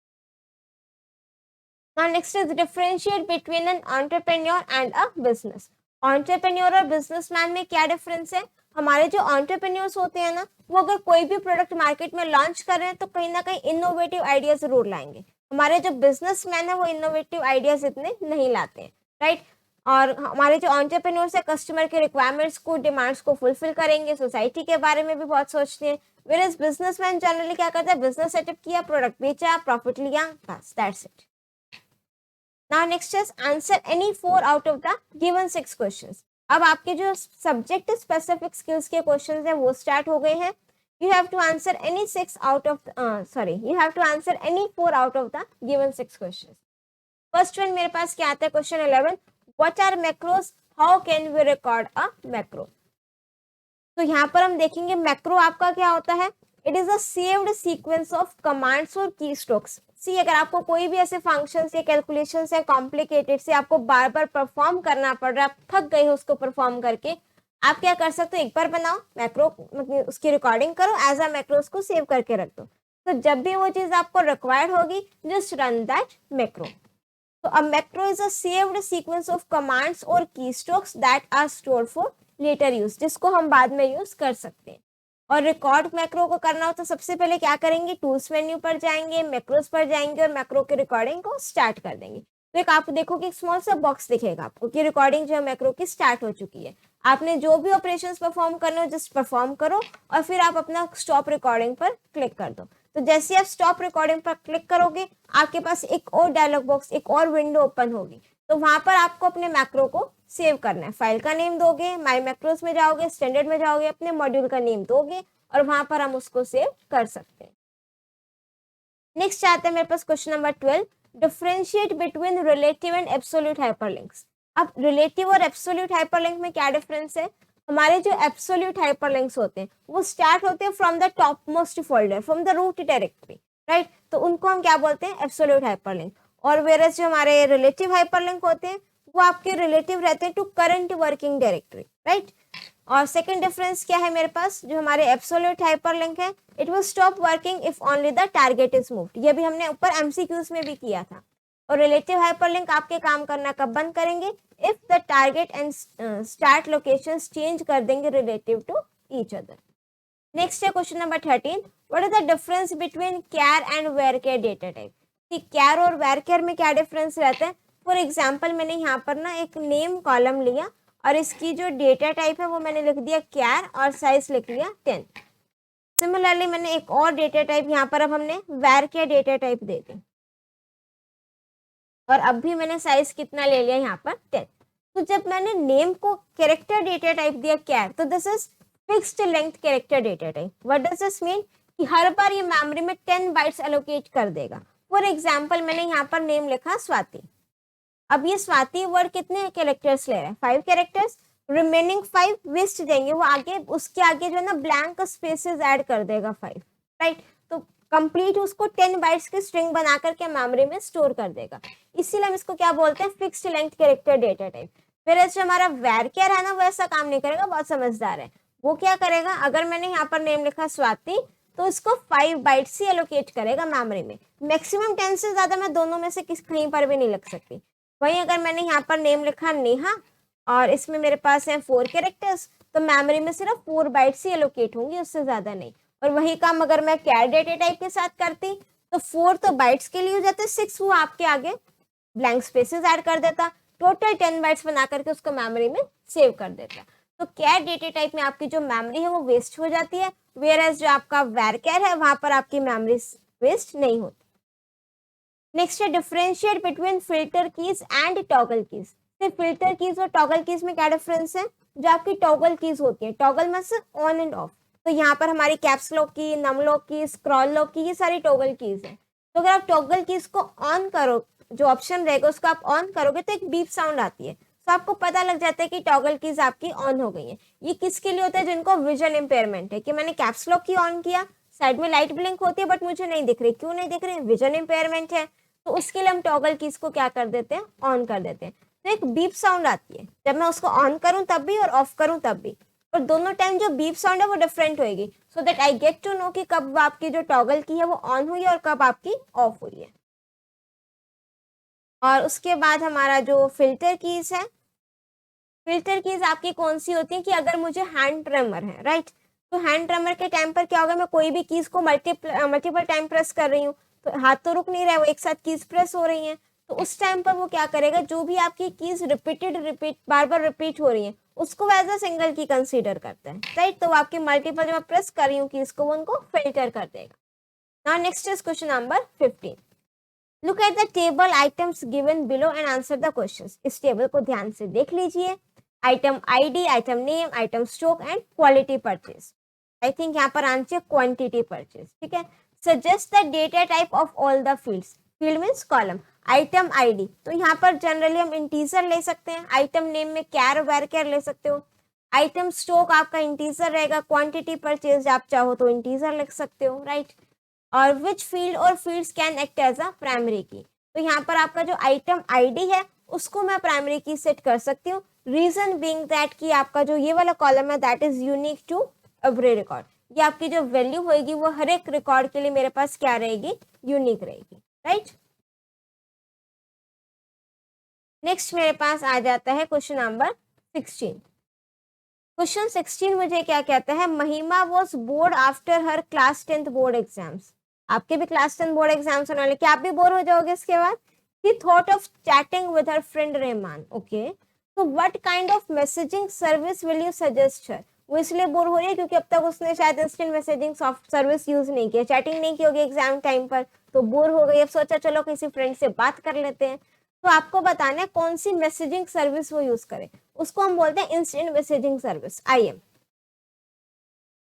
Now next is differentiate between an entrepreneur and a business. Entrepreneur और businessman में क्या डिफरेंस है? हमारे जो entrepreneurs होते हैं ना, वो अगर कोई भी प्रोडक्ट मार्केट में लॉन्च कर रहे हैं तो कहीं ना कहीं इनोवेटिव आइडिया जरूर लाएंगे. हमारे जो बिजनेसमैन है वो इनोवेटिव आइडियाज इतने नहीं लाते हैं, राइट. और हमारे जो एंटरप्रेन्योर्स है कस्टमर के रिक्वायरमेंट्स को, डिमांड्स को फुलफिल करेंगे, सोसाइटी के बारे में भी बहुत सोचते हैं। वेयर बिजनेसमैन जनरली क्या करता है, बिजनेस सेटअप किया, प्रोडक्ट बेचा, प्रॉफिट लिया, बस that's it. Now next is answer any 4 out of the given 6 questions. अब आपके जो सब्जेक्ट स्पेसिफिक स्किल्स के क्वेश्चंस हैं वो स्टार्ट हो गए हैं। You have to answer any 6 out of you have to answer any 4 out of the given 6 questions. First one मेरे पास क्या आता है, question 11, what are macros, how can we record a macro? तो यहाँ पर हम देखेंगे मैक्रो आपका क्या होता है, it is a saved sequence of commands or की स्ट्रोक्स। सी अगर आपको कोई भी ऐसे फंक्शंस या कैलकुलेशंस है कॉम्प्लिकेटेड से आपको बार बार परफॉर्म करना पड़ रहा है, आप थक गए हो उसको परफॉर्म करके, आप क्या कर सकते हो, एक बार बनाओ मैक्रो, उसकी रिकॉर्डिंग करो, एज अ मैक्रो उसको सेव करके रख दो। तो जब भी वो चीज आपको रिक्वायर्ड होगी जस्ट रन दैट मैक्रो। तो a macro is a saved sequence of commands or keystrokes that are stored for later use, जिसको हम बाद में यूज कर सकते हैं। और रिकॉर्ड मैक्रो को करना हो तो सबसे पहले क्या करेंगे, टूल्स मेन्यू पर जाएंगे, मैक्रोस पर जाएंगे और मैक्रो की रिकॉर्डिंग को स्टार्ट कर देंगे। तो एक आप देखो कि एक स्मॉल सा बॉक्स दिखेगा आपको कि रिकॉर्डिंग जो है मैक्रो की स्टार्ट हो चुकी है। आपने जो भी ऑपरेशंस परफॉर्म करने हो जस्ट परफॉर्म करो और फिर आप अपना स्टॉप रिकॉर्डिंग पर क्लिक कर दो। तो जैसे आप स्टॉप रिकॉर्डिंग पर क्लिक करोगे आपके पास एक और डायलॉग बॉक्स, एक और विंडो ओपन होगी। तो वहां पर आपको अपने मैक्रो को सेव करना है, फाइल का नेम दोगे, माई मैक्रोस में जाओगे, स्टैंडर्ड में जाओगे, अपने मॉड्यूल का नेम दोगे और वहां पर हम उसको सेव कर सकते हैं। नेक्स्ट आते हैं मेरे पास question number 12, differentiate between relative and absolute hyperlinks. अब रिलेटिव और एब्सोल्यूट हाइपरलिंक में क्या डिफरेंस है, हमारे जो एब्सोल्यूट हाइपरलिंक्स होते हैं वो स्टार्ट होते हैं from the top most folder, from the root directory, right, तो उनको हम क्या बोलते हैं, एब्सोल्यूट हाइपरलिंक। और वेरस जो हमारे रिलेटिव हाइपरलिंक होते हैं वो आपके रिलेटिव रहते हैं to current working directory, right. और सेकंड डिफरेंस क्या है मेरे पास, जो हमारे एब्सोल्यूट हाइपरलिंक है it will stop working if only the target is moved, ये भी हमने ऊपर एमसीक्यूज में भी किया था। और रिलेटिव हाइपरलिंक आपके काम करना कब बंद करेंगे, if the target and start locations change कर देंगे relative to each other. Next है question number 13, what is the difference between char and varchar data type. Char और वेरकेयर में क्या डिफरेंस रहता है, फॉर एग्जाम्पल मैंने यहाँ पर ना एक नेम कॉलम लिया और इसकी जो डेटा टाइप है वो मैंने लिख दिया कैर और साइज लिख लिया 10। सिमिलरली मैंने एक और डेटा टाइप यहाँ पर अब हमने वेरकेयर डेटा टाइप दे दी और अब भी मैंने साइज कितना ले लिया यहाँ पर 10। तो जब मैंने नेम को कैरेक्टर डेटा टाइप दिया कैर, तो this is fixed length character data type. What does this mean कि हर बार ये मेमोरी में 10 बाइट्स एलोकेट कर देगा। फॉर एग्जाम्पल मैंने यहाँ पर नेम लिखा स्वाति, अब ये स्वाति वर्ड कितने कैरेक्टर्स ले रहा है, 5 कैरेक्टर्स, रिमेनिंग 5 वेस्ट जाएंगे, वो आगे उसके आगे जो है ना ब्लैंक स्पेसेस ऐड कर देगा 5, राइट। तो कंप्लीट उसको 10 बाइट्स की स्ट्रिंग बना करके मेमोरी में स्टोर कर देगा, इसीलिए हम इसको क्या बोलते हैं, fixed length character data type. फिर जो हमारा वेरकेयर है ना वो ऐसा काम नहीं करेगा, बहुत समझदार है। वो क्या करेगा, अगर मैंने यहाँ पर नेम लिखा स्वाति तो इसको 5 बाइट्स ही एलोकेट करेगा मेमोरी में, मैक्सिमम 10 से ज्यादा मैं दोनों में से कहीं पर भी नहीं लिख सकती। वहीं अगर मैंने यहाँ पर नेम लिखा नेहा और इसमें मेरे पास है 4 कैरेक्टर्स, तो मेमोरी में सिर्फ 4 बाइट्स ही एलोकेट होंगी, उससे ज्यादा नहीं। और वही काम अगर मैं कैर डेटा टाइप के साथ करती तो 4 तो बाइट्स के लिए हो जाते, 6 वो आपके आगे ब्लैंक स्पेसेस ऐड कर देता, टोटल 10 बाइट्स बना करके उसको मेमोरी में सेव कर देता। तो कैर डेटा टाइप में आपकी जो मेमोरी है वो वेस्ट हो जाती है, वेयर एज जो आपका वेरकेयर है वहां पर आपकी मेमोरी वेस्ट नहीं होती। नेक्स्ट है differentiate between filter keys and toggle keys. सिर्फ फिल्टर कीज और टॉगल कीज में क्या डिफरेंस है, जो आपकी टॉगल कीज होती है, टॉगल मतलब ऑन एंड ऑफ, तो यहाँ पर हमारी कैप्स लॉक की, नम लॉक की, स्क्रॉल लॉक की, ये सारी टॉगल कीज है। तो अगर आप टॉगल कीज को ऑन करो, जो ऑप्शन रहेगा उसको आप ऑन करोगे तो एक बीप साउंड आती है, तो आपको पता लग जाता है कि टॉगल कीज आपकी ऑन हो गई है। ये किसके लिए होता है, जिनको विजन इम्पेयरमेंट है, कि मैंने कैप्स लॉक की ऑन किया, साइड में लाइट ब्लिंक होती है बट मुझे नहीं दिख रही, क्यों नहीं दिख रही, विजन इम्पेयरमेंट है, तो उसके लिए हम टॉगल कीज को क्या कर देते हैं, ऑन कर देते हैं। तो एक बीप साउंड आती है जब मैं उसको ऑन करूं तब भी और ऑफ करूं तब भी, और दोनों टाइम जो बीप साउंड है वो डिफरेंट होगी, so that I get to know कि कब आपकी जो टॉगल की है वो ऑन हुई है और कब आपकी ऑफ हुई है। और उसके बाद हमारा जो फिल्टर कीज है, फिल्टर कीज आपकी कौन सी होती है कि अगर मुझे हैंड ट्रिमर है, राइट, तो हैंड ट्रिमर के टाइम पर क्या होगा, मैं कोई भी कीज को मल्टीपल टाइम प्रेस कर रही हूँ तो हाथ तो रुक नहीं रहा है, वो एक साथ कीज प्रेस हो रही है, तो उस टाइम पर वो क्या करेगा, जो भी आपकी कीज बार बार रिपीट हो रही है उसको एज अ सिंगल की कंसीडर करता है, राइट। तो आपकी मल्टीपल जब मैं प्रेस कर रही हूँ कीज को, वो उनको फिल्टर कर देगा। Now next is question number 15। Look at the table items given below and answer the questions. इस टेबल को ध्यान से देख लीजिए। Item ID, item name, item stock and quality purchase. I think यहाँ पर आंसर क्वांटिटी परचेज, ठीक है। Suggest the data type of all the fields. Field means column. Item ID, तो यहाँ पर जनरली हम इंटीजर ले सकते हैं। आइटम नेम में कैर वेर कैर ले सकते हो। आइटम स्टॉक आपका इंटीजर रहेगा। क्वांटिटी परचेज आप चाहो तो इंटीजर लिख सकते हो, राइट। और विच फील्ड और fields can act as a primary key, तो यहाँ पर आपका जो आइटम आईडी है उसको मैं प्राइमरी की सेट कर सकती हूँ। रीजन बीइंग दैट कि आपका जो ये वाला कॉलम है that is unique to every record. ये आपकी जो वैल्यू होगी वो हर एक रिकॉर्ड के लिए मेरे पास क्या रहेगी, यूनिक रहेगी, राइट। नेक्स्ट मेरे पास आ जाता है क्वेश्चन नंबर 16। क्वेश्चन 16 मुझे क्या कहता है, महिमा was bored after her class 10th board exams. आपके भी क्लास 10 बोर्ड एग्जाम्स होने वाले, क्या आप भी बोर हो जाओगे इसके बाद। He thought of chatting with her friend Rahman. Okay, तो what kind of messaging service will you suggest her. वो इसलिए बोर हो रही है क्योंकि अब तक उसने शायद instant messaging soft service use नहीं किया, चैटिंग नहीं की होगी एग्जाम टाइम पर, तो बोर हो गई। अब सोचा चलो किसी फ्रेंड से बात कर लेते हैं। तो आपको बताना है कौन सी मैसेजिंग सर्विस वो यूज करे, उसको हम बोलते हैं instant messaging service, IM।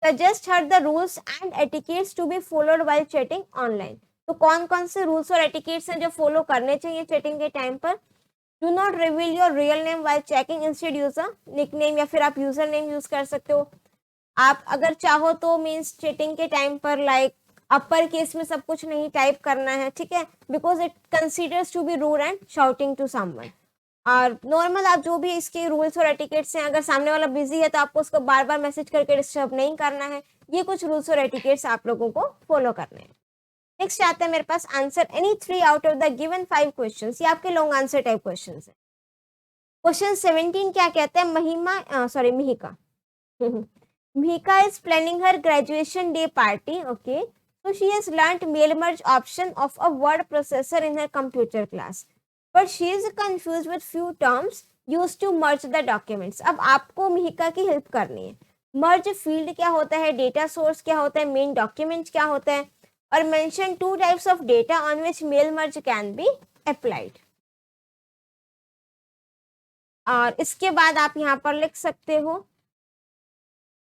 Suggest her the rules and etiquettes to be followed while chatting online. तो कौन कौन से रूल्स और एटिकेट्स हैं जो फॉलो करने चाहिए चैटिंग के टाइम पर। Do not reveal your real name while chatting, instead use a nickname, या फिर आप यूजर नेम यूज कर सकते हो। आप अगर चाहो तो मीन्स चैटिंग के टाइम पर लाइक अपर केस में सब कुछ नहीं टाइप करना है, ठीक है, because it considers to be rude and shouting to someone. और नॉर्मल आप जो भी इसके रूल्स और एटिकेट्स हैं, अगर सामने वाला बिजी है तो आपको उसको बार बार मैसेज करके डिस्टर्ब नहीं करना है। ये कुछ रूल्स और एटिकेट्स आप लोगों को फॉलो करने हैं। नेक्स्ट आता है मेरे पास answer any 3 out of the given 5 questions. ये आपके लॉन्ग आंसर टाइप क्वेश्चंस है। क्वेश्चन 17 क्या कहता है, Mihika Mika is planning her graduation day party. Okay, so she has learnt mail merge option of a word processor in her computer class, but she is confused with few terms used to merge the documents. अब आपको मिहिका की हेल्प करनी है। मर्ज फील्ड क्या होता है, डेटा सोर्स क्या होता है, मेन डॉक्यूमेंट क्या होता है, और mention 2 types of data on which mail merge can be applied. और इसके बाद आप यहाँ पर लिख सकते हो,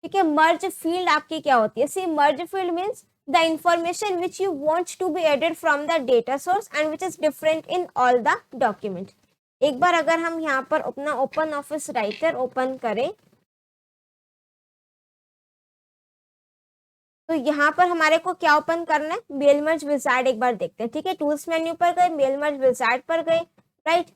ठीक है, मर्ज फील्ड आपकी क्या होती है। See merge field means the information which you want to be added from the data source and which is different in all the document. एक बार अगर हम यहाँ पर अपना ओपन ऑफिस राइटर ओपन करें तो यहाँ पर हमारे को क्या ओपन करना है, मेल मर्ज विजार्ड। एक बार देखते हैं, ठीक है, टूल्स मेन्यू पर गए, मेल मर्ज विजार्ड पर गए, राइट।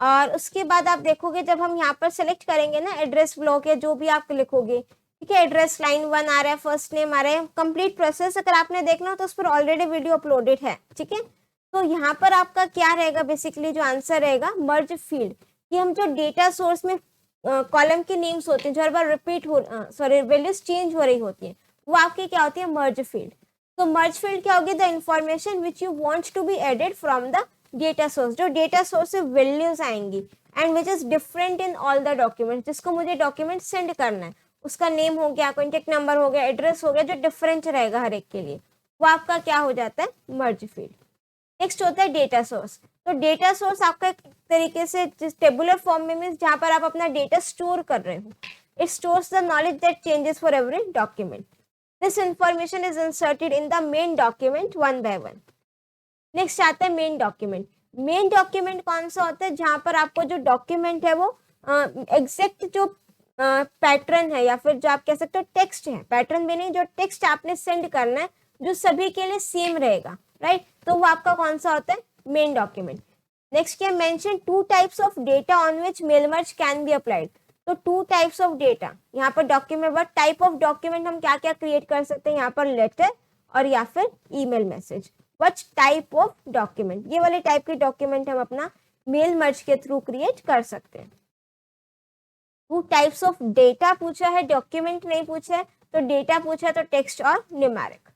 और उसके बाद आप देखोगे जब हम यहाँ पर सेलेक्ट करेंगे ना एड्रेस ब्लॉक या जो भी आप लिखोगे, ठीक है, एड्रेस लाइन 1 आ रहा है, फर्स्ट नेम आ रहा है, कंप्लीट प्रोसेस अगर आपने देखना हो तो उस पर ऑलरेडी वीडियो अपलोडेड है, ठीक है। तो यहाँ पर आपका क्या रहेगा, बेसिकली जो आंसर रहेगा मर्ज फील्ड, कि हम जो डेटा सोर्स में कॉलम के नेम्स होते हैं जो हर बार रिपीट हो वैल्यूज चेंज हो रही होती है, वो आपकी क्या होती है, मर्ज फील्ड। तो मर्ज फील्ड क्या होगी, the information which you want to be added from the data source, जो डेटा सोर्स से वैल्यूज आएंगी and which is different in all the document, जिसको मुझे डॉक्यूमेंट सेंड करना है, उसका नेम हो गया, कॉन्टेक्ट नंबर हो गया, एड्रेस हो गया, जो डिफरेंट रहेगा हर एक के लिए, वो आपका क्या हो जाता है, मर्ज फील्ड। नेक्स्ट होता है डेटा सोर्स। तो डेटा सोर्स आपका एक तरीके से टेबुलर फॉर्म में मीन्स जहां पर आप अपना डेटा स्टोर कर रहे हो। It stores the knowledge that changes for every document. This information is inserted in the main document one by one. Next आता है मेन डॉक्यूमेंट। मेन डॉक्यूमेंट कौन सा होता है, जहां पर आपको जो डॉक्यूमेंट है वो एग्जैक्ट जो पैटर्न है या फिर जो आप कह सकते हो टेक्स्ट है, पैटर्न भी नहीं, जो टेक्स्ट आपने सेंड करना है जो सभी के लिए सेम रहेगा, राइट, तो वो आपका कौन सा होता है, मेन डॉक्यूमेंट। नेक्स्ट क्या mention 2 types of data on which mail merge can be applied. तो 2 टाइप्स ऑफ डेटा, यहाँ पर document word type of document हम क्या क्या क्रिएट कर सकते हैं, यहाँ पर लेटर और या फिर email message. What type of document, ये वाले टाइप के डॉक्यूमेंट हम अपना मेल मर्ज के थ्रू क्रिएट कर सकते हैं। 2 टाइप्स ऑफ डेटा पूछा है, डॉक्यूमेंट नहीं पूछा है, तो डेटा पूछा है तो टेक्स्ट और न्यूमेरिक।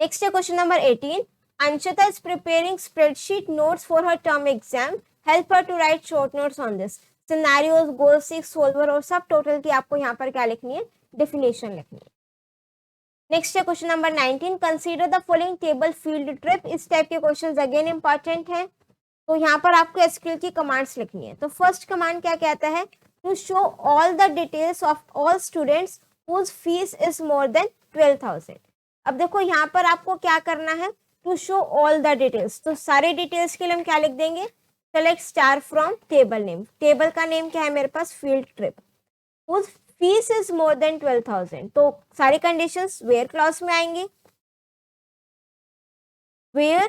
नेक्स्ट है question number 18। Anshita is preparing spreadsheet notes for her term exam. Help her to write short notes on this. Scenarios, goal 6, solver और सब टोटल की आपको यहाँ पर क्या लिखनी है, डेफिनेशन लिखनी है. नेक्स्ट है question number 19. Consider the following table field trip. इस टाइप के क्वेश्चन अगेन इंपॉर्टेंट है. तो यहाँ पर आपको एसक्यूएल की कमांड्स लिखनी है. तो फर्स्ट कमांड क्या कहता है, to show all the details of all students whose fees is more than 12,000. अब देखो यहाँ पर आपको क्या करना है, to show all the details. तो सारे डिटेल्स के लिए हम क्या लिख देंगे, select star from table name. Table का नेम क्या है मेरे पास, field trip. Whose fees is more than 12,000. तो सारी कंडीशंस वेयर क्लॉज में आएंगी. Where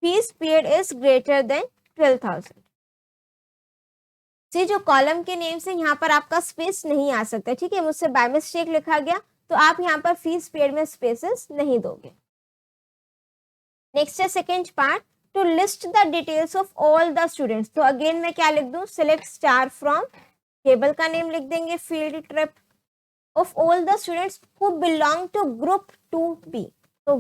fees paid is greater than 12,000. से जो कॉलम के नेम से यहाँ पर आपका स्पेस नहीं आ सकता, ठीक है, मुझसे बाय मिस्टेक लिखा गया, तो आप यहाँ पर फीस पेड में स्पेसेस नहीं दोगे. नेक्स्ट है second part, to list the details of all the students. तो अगेन मैं क्या लिख दूं, सिलेक्ट स्टार फ्रॉम टेबल का नेम लिख देंगे field trip of all the students who belong to group 2B. तो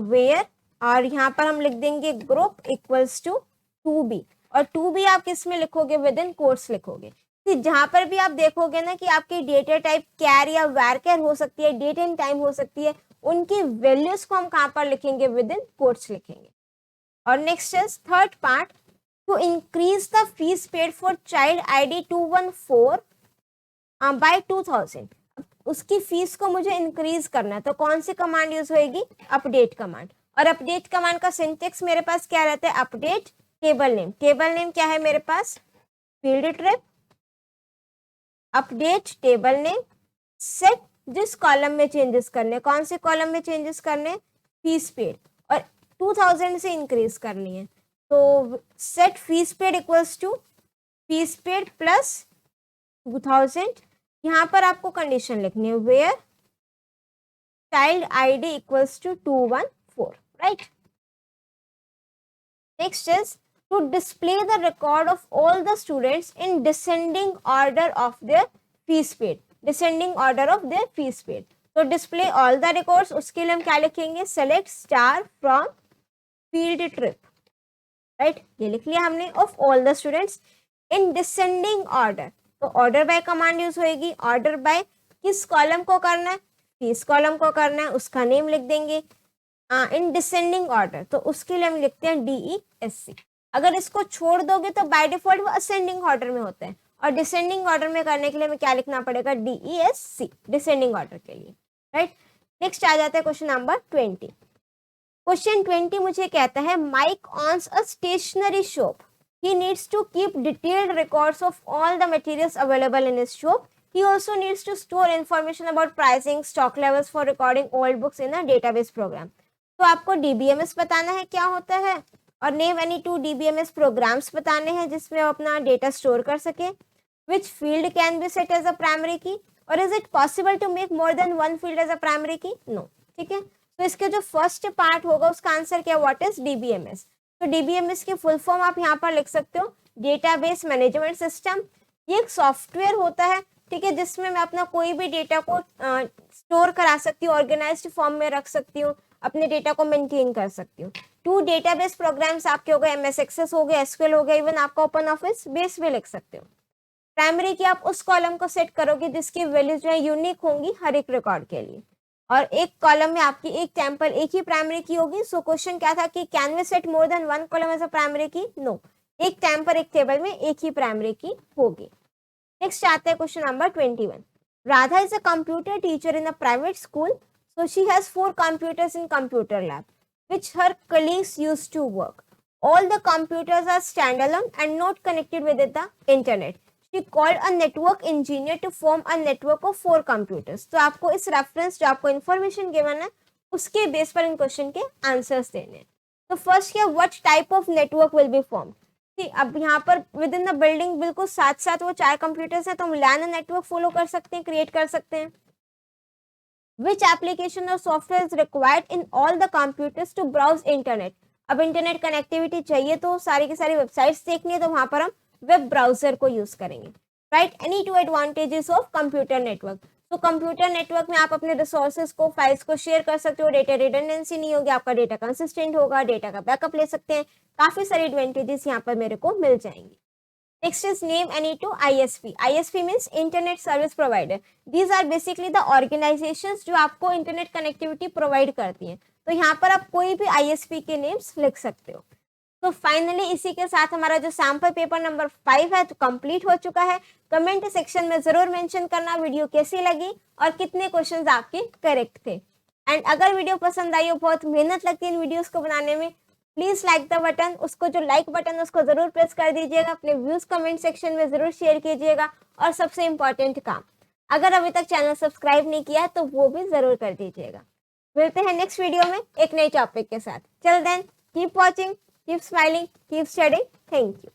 वेयर और यहाँ पर हम लिख देंगे ग्रुप इक्वल्स टू 2B. और 2B आप किस में लिखोगे, विद इन कोट्स लिखोगे. जहां पर भी आप देखोगे ना कि आपकी डेटा टाइप कैर या वैर हो सकती है, डेट एंड टाइम हो सकती है, उनकी वैल्यूज को हम कहाँ पर लिखेंगे, विद इन कोट्स लिखेंगे. और next is third part, to increase the fees paid for child ID 214 by 2,000. उसकी फीस को मुझे इंक्रीज करना है, तो कौन सी कमांड यूज होएगी, अपडेट कमांड. और अपडेट कमांड का सिंटेक्स मेरे पास क्या रहता है, update table name. Table name क्या है मेरे पास, field trip. Update table name, set जिस कॉलम में चेंजेस करने, कौन से कॉलम में चेंजेस करने, फीस पेड, और 2,000 से इंक्रीज करनी है. तो set fees paid equals to fees paid plus 2,000. यहाँ पर आपको कंडीशन लिखनी है, where child ID equals to 214, right. Next is to display the record of all the students in descending order of their fees paid. Descending order of their fees paid. तो display all the records, उसके लिए हम क्या लिखेंगे, select star from field trip, right. ये लिख लिया हमने, of all the students in descending order. तो order by कमांड यूज होएगी. order by किस कॉलम को करना है, फीस कॉलम को करना है, उसका नेम लिख देंगे. इन डिसेंडिंग ऑर्डर, तो उसके लिए हम लिखते हैं DESC. अगर इसको छोड़ दोगे तो बाय डिफॉल्ट वो असेंडिंग ऑर्डर में होते हैं, और डिसेंडिंग ऑर्डर में करने के लिए हमें क्या लिखना पड़ेगा, DESC, डिसेंडिंग ऑर्डर के लिए, राइट. नेक्स्ट आ जाता है क्वेश्चन नंबर 20. क्वेश्चन 20 मुझे कहता है, Mike owns a stationery shop. He needs to keep detailed records of all the materials available in his shop. He also needs to store information about pricing, stock levels for recording old books in a database program. तो आपको DBMS बताना है क्या होता है, और नेम एनी 2 DBMS प्रोग्राम्स बताने हैं जिसमें वो अपना डेटा स्टोर कर सके. Which field can be set as a primary key, और is it possible to make more than one field as a primary key, no. ठीक है, तो इसके जो फर्स्ट पार्ट होगा उसका आंसर क्या, व्हाट इज DBMS. तो DBMS की फुल फॉर्म आप यहाँ पर लिख सकते हो, डेटाबेस मैनेजमेंट सिस्टम. ये एक सॉफ्टवेयर होता है, ठीक है, जिसमें मैं अपना कोई भी डेटा को स्टोर करा सकती हूँ, ऑर्गेनाइज्ड फॉर्म में रख सकती हूँ, अपने डेटा को मेंटेन कर सकती हूँ. 2 डेटाबेस प्रोग्राम्स आपके हो गए, MS एक्सेस हो गया, SQL हो गया, इवन आपका ओपन ऑफिस बेस भी लिख सकते हो. प्राइमरी की आप उस कॉलम को सेट करोगे जिसकी वैल्यूज जो है यूनिक होंगी हर एक रिकॉर्ड के लिए, और एक कॉलम में आपकी एक टाइम पर एक ही प्राइमरी की होगी. सो क्वेश्चन क्या था कि can we set more than one column as a primary key, no. एक टाइम पर एक टेबल में एक ही प्राइमरी की होगी. नेक्स्ट आता है question number 21. Radha is a computer teacher in a private school. So she has 4 computers in computer lab, which her colleagues use to work. All the computers are standalone and not connected with the internet. She called a network engineer to form a network of 4 computers. तो आपको इस रेफरेंस जो आपको इन्फॉर्मेशन गिवन है उसके बेस पर इन क्वेश्चन के आंसर्स देने हैं. तो फर्स्ट क्या, what type of network will be form. अब यहाँ पर विद इन द बिल्डिंग बिल्कुल साथ साथ वो 4 कंप्यूटर्स हैं, तो हम LAN नेटवर्क फॉलो कर सकते हैं, क्रिएट कर सकते हैं. Which application or software is required in all the computers to browse internet? अब इंटरनेट कनेक्टिविटी चाहिए तो सारी की सारी वेबसाइट्स देखनी है, तो वहां पर हम वेब ब्राउजर को यूज करेंगे, right. Any 2 advantages of computer network. तो कंप्यूटर नेटवर्क में आप अपने रिसोर्सेज को, फाइल्स को शेयर कर सकते हो, डेटा रिडंडेंसी नहीं होगी, आपका डेटा कंसिस्टेंट होगा, डेटा का बैकअप ले सकते हैं, काफी सारी एडवांटेजेस यहाँ पर मेरे को मिल जाएंगी। Next is name any to ISP. ISP means Internet Service Provider. These are basically the organizations जो आपको इंटरनेट कनेक्टिविटी प्रोवाइड करती हैं। तो यहाँ पर आप कोई भी ISP के नेम्स लिख सकते हो। तो फाइनली इसी के साथ हमारा जो सैम्पल पेपर नंबर 5 है तो कंप्लीट हो चुका है। कमेंट सेक्शन में जरूर मेंशन करना वीडियो कैसी लगी और कितने क्वेश्चंस आपके करेक्ट थे। एंड अगर वीडियो पसंद आई हो, बहुत मेहनत लगती है इन वीडियोस को बनाने में, प्लीज लाइक द बटन, उसको जो लाइक बटन उसको जरूर प्रेस कर दीजिएगा, अपने व्यूज कमेंट सेक्शन में जरूर शेयर कीजिएगा। और सबसे इम्पोर्टेंट काम, अगर अभी तक चैनल सब्सक्राइब नहीं किया है तो वो भी जरूर कर दीजिएगा। मिलते हैं नेक्स्ट वीडियो में एक नई टॉपिक के साथ। Till then keep watching, keep smiling, keep studying. Thank you.